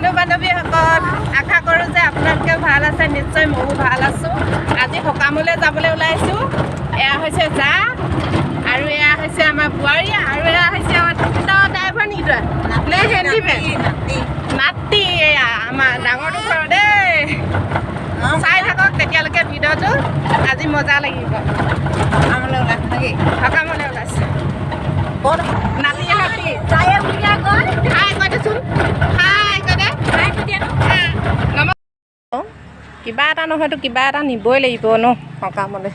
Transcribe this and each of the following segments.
বন্ধু বান্ধৱীসকল আশা কৰোঁ যে আপোনালোকে ভাল আছে নিশ্চয় ময়ো ভাল আছোঁ আজি সকামলৈ যাবলৈ ওলাইছোঁ এয়া হৈছে জা আৰু এয়া হৈছে আমাৰ বোৱাৰী আৰু এয়া হৈছে আমাৰ ড্ৰাইভাৰ নিদৰা নে হেণ্ডিমেন নাতি এয়া আমাৰ ডাঙৰটো ঘৰ দেই চাই থাকক তেতিয়ালৈকে ভিডিঅ'টো আজি মজা লাগিব সকামলৈ ওলাইছে নাতি নাতি হাই কৈ দেচোন হাই কৈ দে কিবা এটা নহয়তো কিবা এটা নিবই লাগিব ন সকামলৈ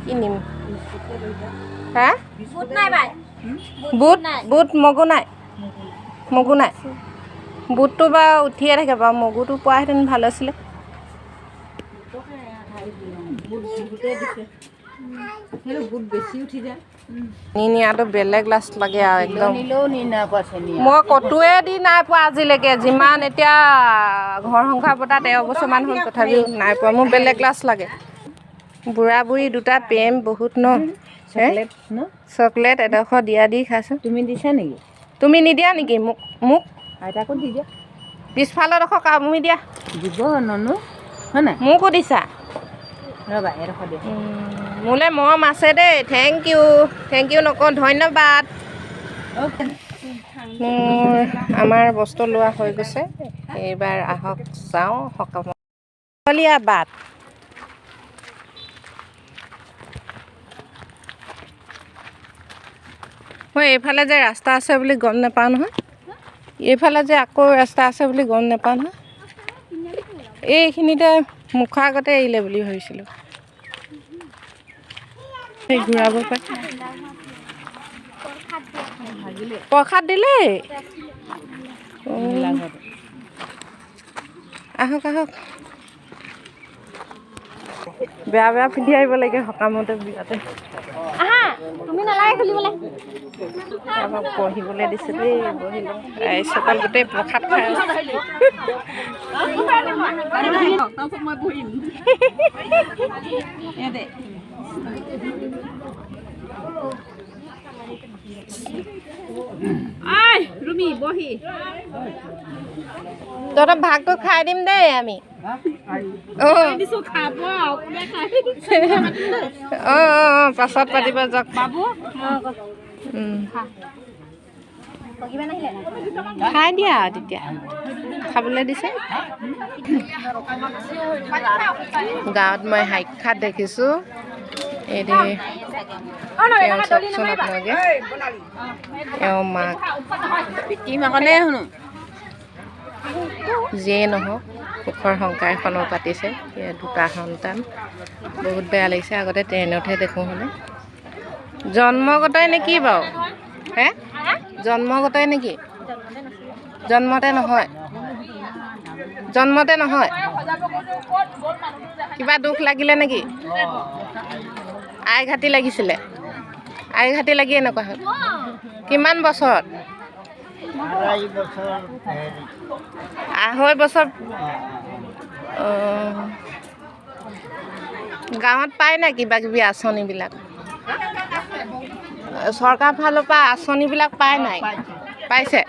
কি নিম হা বুট বুট মগু নাই মগু নাই বুটটো বাৰু উঠিয়ে থাকে বাৰু মগুটো পোৱাহেঁতেন ভাল আছিলে নিয়াটো বেলেগ লাজ লাগে আৰু একদম মই ক'তোৱে দি নাই পোৱা আজিলৈকে যিমান এতিয়া ঘৰ সংসাৰ পতা 13 বছৰমান হ'ল তথাপিও নাই পোৱা মোৰ বেলেগ লাজ লাগে বুঢ়া বুঢ়ী দুটা প্ৰেম বহুত ন চকলেট এডোখৰ দিয়া দি খাইছোঁ তুমি দিছা নেকি তুমি নিদিয়া নেকি মোক মোক আইতাকো দি দিয়া পিছফালৰ ডোখৰ কামুৰি দিয়া দিব ননো হয় নাই মোকো দিছা ৰ'বা এডোখৰ দিয়া মোলৈ মৰম আছে দেই থেংক ইউ নকওঁ ধন্যবাদ মোৰ আমাৰ বস্তু লোৱা হৈ গৈছে এইবাৰ আহক যাওঁ সকামত চলিয়া বাট মই এইফালে যে ৰাস্তা আছে বুলি গম নাপাওঁ নহয় এইফালে যে আকৌ ৰাস্তা আছে বুলি গম নাপাওঁ নহয় এইখিনিতে মুখৰ আগতে এৰিলে বুলি ভাবিছিলোঁ সেই ঘূৰাব পাৰে প্ৰসাদ দিলে আহক আহক বেয়া বেয়া পিন্ধি আহিব লাগে সকামতে বিয়াতে তুমি নালাগে খুলিবলৈ আমাক পঢ়িবলৈ দিছে দেই বহিলোঁ ৰাইজসকল গোটেই প্ৰসাদ খাই ৰুমি বহি তহঁতৰ ভাগটো খাই দিম দেই আমি খাব অঁ পাছত পাতিব যাওক খাই দিয়া আৰু তেতিয়া খাবলৈ দিছে গাঁৱত মই সাক্ষাৎ দেখিছোঁ এই তেওঁ চাওকচোন আপোনালোকে এওঁ মাক পিতৃ মাকনে শুনো যিয়েই নহওক সুখৰ সংসাৰ এখনো পাতিছে দুটা সন্তান বহুত বেয়া লাগিছে আগতে ট্ৰেইনতহে দেখোঁ হ'লে জন্মগতই নেকি বাৰু হে জন্মগতই নেকি জন্মতে নহয় কিবা দুখ লাগিলে নেকি আই ঘাটি লাগিছিলে আই ঘাটি লাগি এনেকুৱা হ'ল কিমান বছৰত 2.5 বছৰ গাঁৱত পায় নাই কিবা কিবি আঁচনিবিলাক চৰকাৰ ফালৰ পৰা আঁচনিবিলাক পায় নাই পাইছে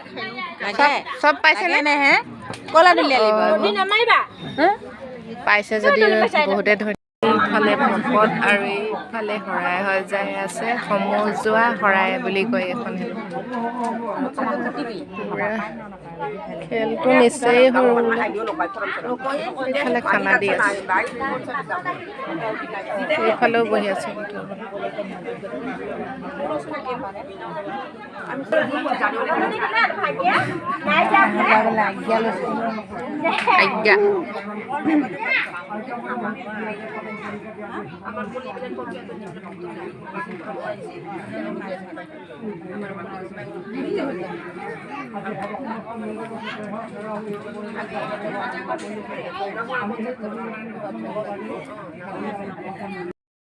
চব পাইছে নে ক'লা দিলে পাইছে যদি বহুতে ধন্য ইফালে ভকত আৰু এইফালে শৰাই হৈ যাই আছে সমজুৱা শৰাই বুলি কয় এখন খেলটো নিশ্চয় সৰু এইফালে খানা দি আছে এইফালেও বহি আছে আজ্ঞা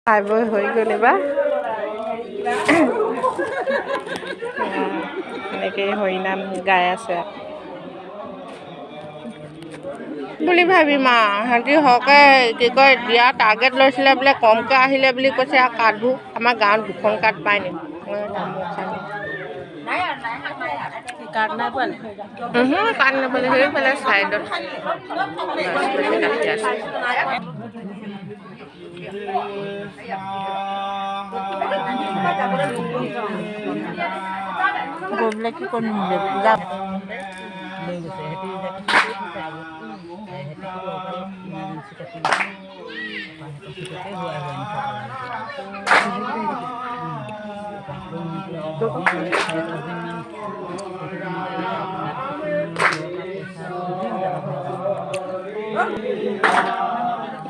খাই বৈ হৈ গ'ল এবাৰ এনেকৈ হৰিনাম গাই আছে বুলি ভাবিম আৰু সিহঁতি সৰহকৈ কি কয় দিয়া টাৰ্গেট লৈছিলে বোলে কমকৈ আহিলে বুলি কৈছে আৰু কাৰ্ডবোৰ আমাৰ গাঁৱত 2খন কাৰ্ড পায় নি কাৰ্ড নাই পোৱা নি কাণ ল'বলৈ সেইফালে চাইডত গৈ পেলাই কি কৰিম পূজা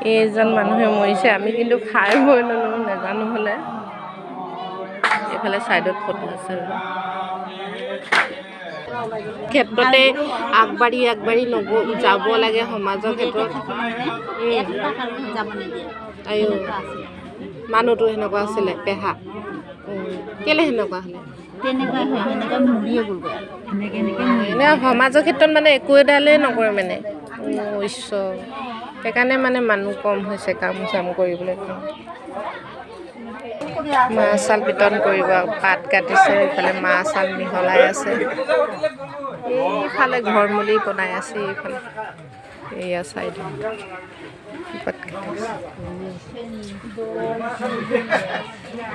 এইজন মানুহে মৰিছে আমি কিন্তু খাই বৈ ল'লোঁ নাজানো হ'লে এইফালে চাইডত ফটো আছে ক্ষেত্ৰতে আগবাঢ়ি যাব লাগে সমাজৰ ক্ষেত্ৰত আয়ো মানুহটো সেনেকুৱা আছিলে পেহা কেলে সেনেকুৱা হ'লে এনে সমাজৰ ক্ষেত্ৰত মানে একো এডালেই নকৰে মানে ঈশ্বৰ সেইকাৰণে মানে মানুহ কম হৈছে কাম চাম কৰিবলৈ মাছ চাল বিতৰণ কৰিব পাত কাটিছে এইফালে মাছ চাল মিহলাই আছে এইফালে ঘৰ মুলি বনাই আছে এইফালে এয়া চাইড পাত কাটিছে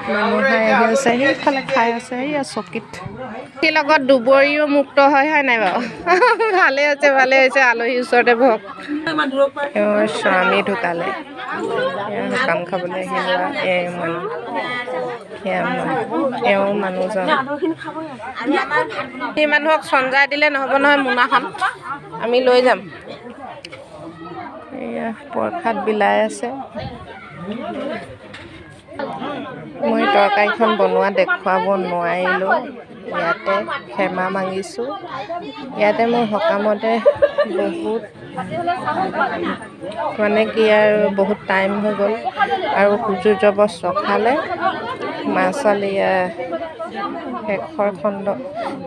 মানুহে আহি আছে সেইফালে খাই আছে এইয়া চকীত সেই লগত দুবৰিও মুক্ত হয় নাই বাৰু ভালে হৈছে আলহীৰ ওচৰতে ভক এওঁৰ স্বামী ঢুকালে কাম খাবলৈ আহিলোৱা এওঁ মানুহজন সেই মানুহক চঞ্জাই দিলে নহ'ব নহয় মোনাখন আমি লৈ যাম এয়া প্ৰসাদ বিলাই আছে মই তৰকাৰীখন বনোৱা দেখুৱাব নোৱাৰিলোঁ ইয়াতে ক্ষমা মাগিছোঁ ইয়াতে মোৰ সকামতে বহুত মানে কি আৰু বহুত টাইম হৈ গ'ল আৰু সূৰ্য চখালে মাছাল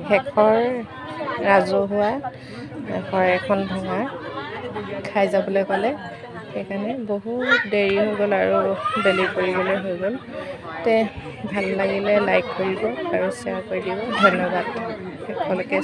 শেষৰ ৰাজহুৱা এখন ভঙা খাই যাবলৈ ক'লে সেইকাৰণে বহুত দেৰি হৈ গ'ল আৰু বেলি পৰিবলৈ হৈ গ'ল তে ভাল লাগিলে লাইক কৰিব আৰু শ্বেয়াৰ কৰি দিব ধন্যবাদ শেষলৈকে